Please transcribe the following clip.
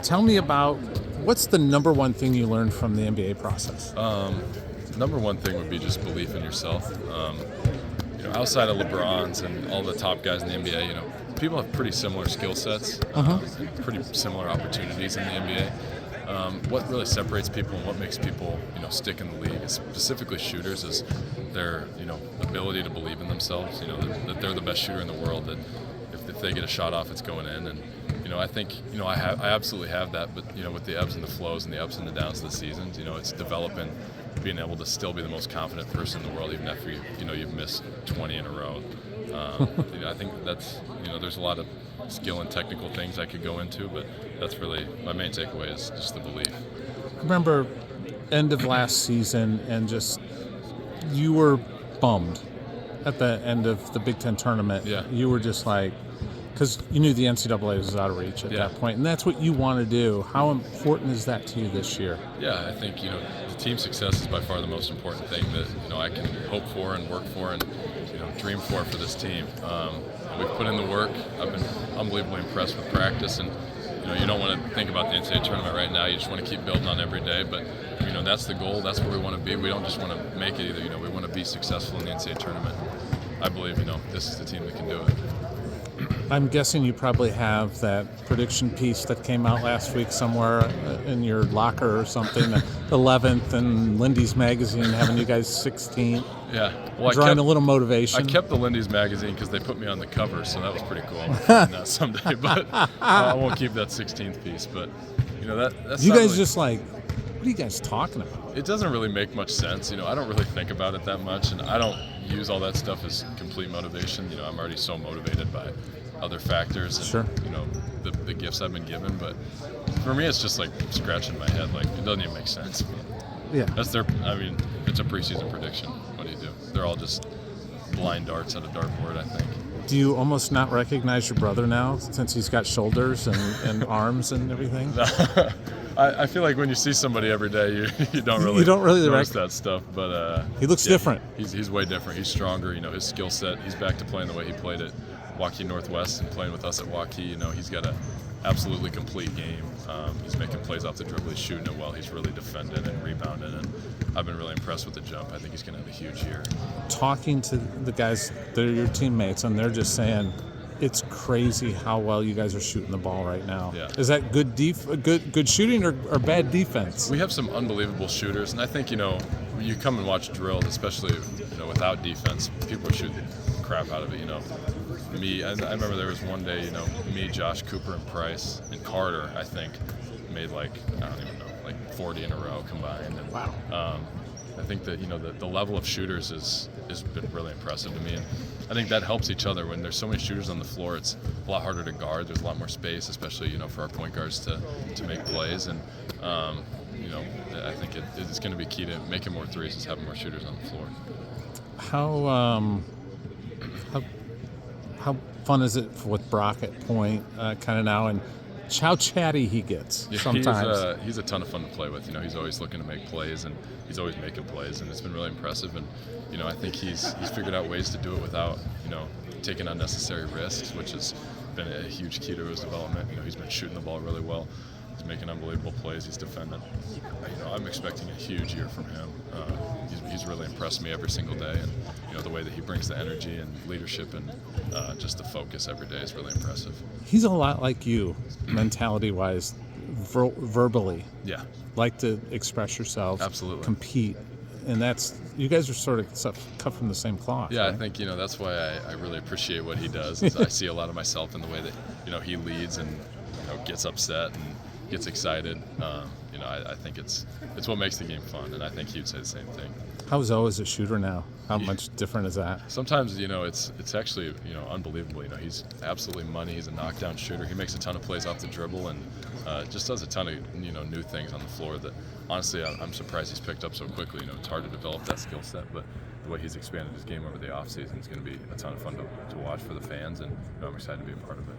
Tell me about what's the number one thing you learned from the NBA process? Number one thing would be just belief in yourself. Outside of LeBron's and all the top guys in the NBA, people have pretty similar skill sets, and pretty similar opportunities in the NBA. What really separates people and what makes people, stick in the league, specifically shooters, is their, ability to believe in themselves. That they're the best shooter in the world. That if they get a shot off, it's going in. And I think, I absolutely have that. But with the ebbs and the flows and the ups and the downs of the seasons, it's developing, being able to still be the most confident person in the world, even after you've missed 20 in a row. I think that's there's a lot of skill and technical things I could go into, but that's really my main takeaway is just the belief. I remember end of last season, and just you were bummed at the end of the Big Ten tournament. Yeah. You were just like, because you knew the NCAA was out of reach at that point, and that's what you want to do. How important is that to you this year? Yeah, I think the team success is by far the most important thing that I can hope for and work for and dream for this team. We've put in the work. I've been unbelievably impressed with practice, and you don't want to think about the NCAA tournament right now. You just want to keep building on every day. But that's the goal. That's where we want to be. We don't just want to make it either. We want to be successful in the NCAA tournament. I believe this is the team that can do it. I'm guessing you probably have that prediction piece that came out last week somewhere in your locker or something, the 11th, and Lindy's magazine having you guys 16th. Yeah. Well, drawing a little motivation. I kept the Lindy's magazine because they put me on the cover, so that was pretty cool. I'm find that someday, but I won't keep that 16th piece. But that's you guys really, just like, what are you guys talking about? It doesn't really make much sense. I don't really think about it that much, and I don't use all that stuff as complete motivation. I'm already so motivated by other factors and sure. The gifts I've been given. But for me, it's just like scratching my head. Like, it doesn't even make sense. Yeah. It's a preseason prediction. What do you do? They're all just blind darts at a dartboard, I think. Do you almost not recognize your brother now, since he's got shoulders and arms and everything? I feel like when you see somebody every day, you don't really notice that stuff. But he looks different. He's way different. He's stronger. His skill set. He's back to playing the way he played at Waukee Northwest and playing with us at Waukee. He's got an absolutely complete game. He's making plays off the dribble. He's shooting it well. He's really defending and rebounding. And I've been really impressed with the jump. I think he's going to have a huge year. Talking to the guys that are your teammates, and they're just saying, it's crazy how well you guys are shooting the ball right now. Yeah. Is that good shooting or bad defense? We have some unbelievable shooters, and I think you come and watch drills, especially without defense, people are shooting the crap out of it. Me, I remember there was one day, me, Josh, Cooper, and Price, and Carter, I think, made I don't even know, 40 in a row combined. And, wow. I think that the level of shooters has been really impressive to me, and I think that helps each other. When there's so many shooters on the floor, it's a lot harder to guard. There's a lot more space, especially for our point guards to make plays, and I think it's going to be key to making more threes is having more shooters on the floor. How fun is it with Brock at point kind of now, and how chatty he gets sometimes? He's a ton of fun to play with. He's always looking to make plays, and he's always making plays, and it's been really impressive. And I think he's figured out ways to do it without taking unnecessary risks, which has been a huge key to his development. He's been shooting the ball really well. He's making unbelievable plays. He's defending. I'm expecting a huge year from him. He's really impressed me every single day, and the way that he brings the energy and leadership and just the focus every day is really impressive. He's a lot like you, mentality-wise, verbally. Yeah. Like to express yourselves. Absolutely. Compete. And you guys are sort of cut from the same cloth. Yeah, right? I think that's why I really appreciate what he does. Is I see a lot of myself in the way that he leads and gets upset and gets excited. I think it's what makes the game fun, and I think he'd say the same thing. How's Zoe as a shooter now? How much different is that? Sometimes it's actually unbelievable. He's absolutely money. He's a knockdown shooter. He makes a ton of plays off the dribble and just does a ton of new things on the floor that honestly I'm surprised he's picked up so quickly. It's hard to develop that skill set, but the way he's expanded his game over the offseason is going to be a ton of fun to watch for the fans, and I'm excited to be a part of it.